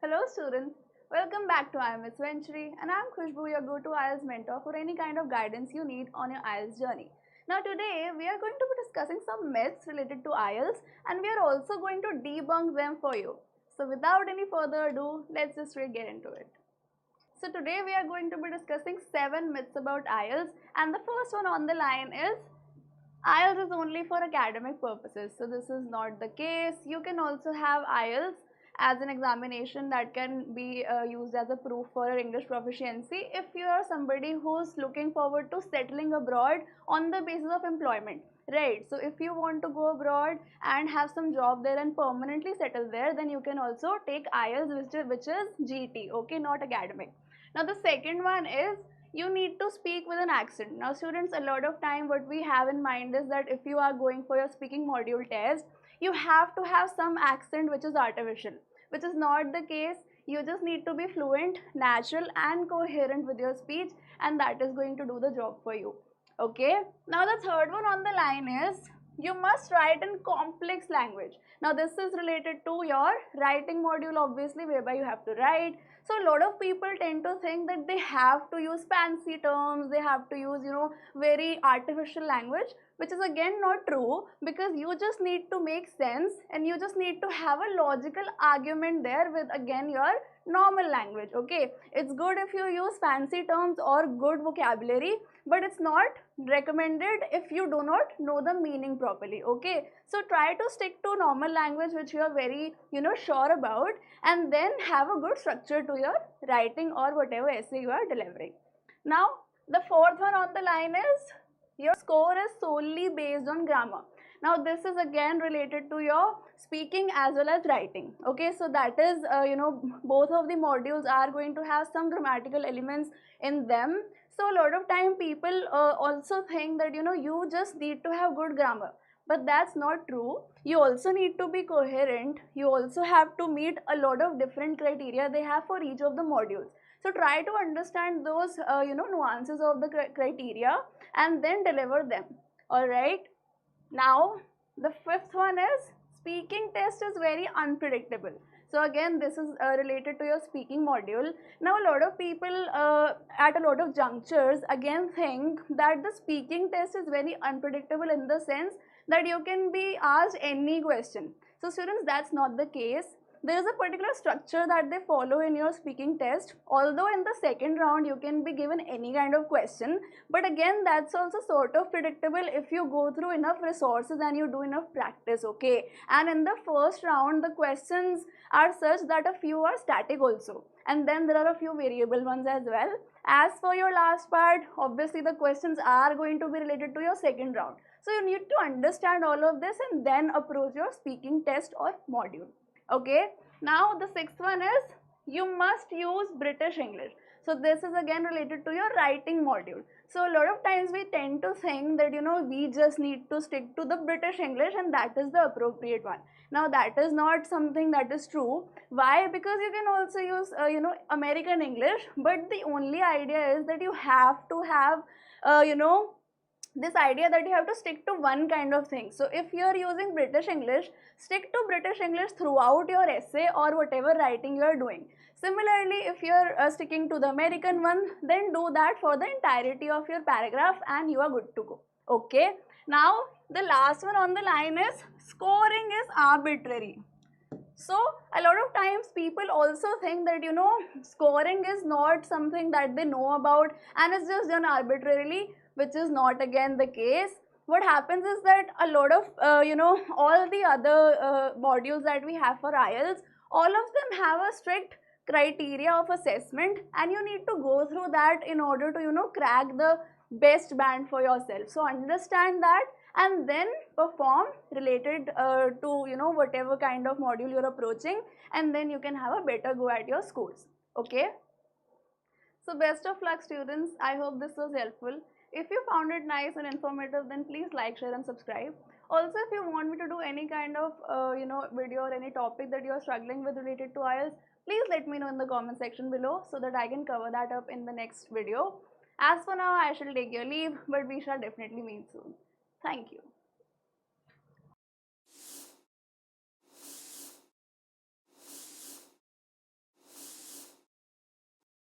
Hello students, welcome back to IELTS Venturi and I am Khushboo, your go-to IELTS mentor for any kind of guidance you need on your IELTS journey. Now today we are going to be discussing some myths related to IELTS and we are also going to debunk them for you. So without any further ado, let's just get into it. So today we are going to be discussing 7 myths about IELTS and the first one on the line is IELTS is only for academic purposes. So this is not the case. You can also have IELTS as an examination that can be used as a proof for your English proficiency if you are somebody who's looking forward to settling abroad on the basis of employment. Right, so if you want to go abroad and have some job there and permanently settle there, then you can also take IELTS, which is GT, okay, not academic. Now the second one is you need to speak with an accent. Now students, a lot of time what we have in mind is that if you are going for your speaking module test, you have to have some accent which is artificial, which is not the case. You just need to be fluent, natural and coherent with your speech, and that is going to do the job for you. Okay, now the third one on the line is you must write in complex language. Now this is related to your writing module, obviously, whereby you have to write. So a lot of people tend to think that they have to use fancy terms, they have to use, very artificial language, which is again not true, because you just need to make sense and you just need to have a logical argument there with again your normal language. Okay, it's good if you use fancy terms or good vocabulary, but it's not recommended if you do not know the meaning properly. Okay, so try to stick to normal language which you are very sure about, and then have a good structure to your writing or whatever essay you are delivering. Now the fourth one on the line is your score is solely based on grammar. Now this is again related to your speaking as well as writing. Okay, so that is both of the modules are going to have some grammatical elements in them. So a lot of time people also think that you just need to have good grammar, but that's not true. You also need to be coherent. You also have to meet a lot of different criteria they have for each of the modules. So try to understand those nuances of the criteria and then deliver them. All right. Now the fifth one is speaking test is very unpredictable. So again, this is related to your speaking module. Now a lot of people at a lot of junctures again think that the speaking test is very unpredictable in the sense that you can be asked any question. So students, that's not the case. There is a particular structure that they follow in your speaking test. Although in the second round you can be given any kind of question, but again that's also sort of predictable if you go through enough resources and you do enough practice. Okay, and in the first round the questions are such that a few are static also, and then there are a few variable ones as well. As for your last part, obviously the questions are going to be related to your second round. So you need to understand all of this and then approach your speaking test or module. Okay, now the sixth one is you must use British English. So this is again related to your writing module. So a lot of times we tend to think that we just need to stick to the British English and that is the appropriate one. Now that is not something that is true. Why? Because you can also use American English, but the only idea is that you have to have this idea that you have to stick to one kind of thing. So if you are using British English, stick to British English throughout your essay or whatever writing you are doing. Similarly, if you are sticking to the American one, then do that for the entirety of your paragraph and you are good to go. Okay, now the last one on the line is scoring is arbitrary. So a lot of times people also think that scoring is not something that they know about and it's just done arbitrarily, which is not again the case. What happens is that a lot of all the other modules that we have for IELTS, all of them have a strict criteria of assessment and you need to go through that in order to crack the best band for yourself. So understand that and then perform related to whatever kind of module you're approaching, and then you can have a better go at your scores. Okay, so best of luck students. I hope this was helpful. If you found it nice and informative, then please like, share and subscribe. Also, if you want me to do any kind of video or any topic that you are struggling with related to IELTS, please let me know in the comment section below so that I can cover that up in the next video. As for now, I shall take your leave, but we shall definitely meet soon. Thank you.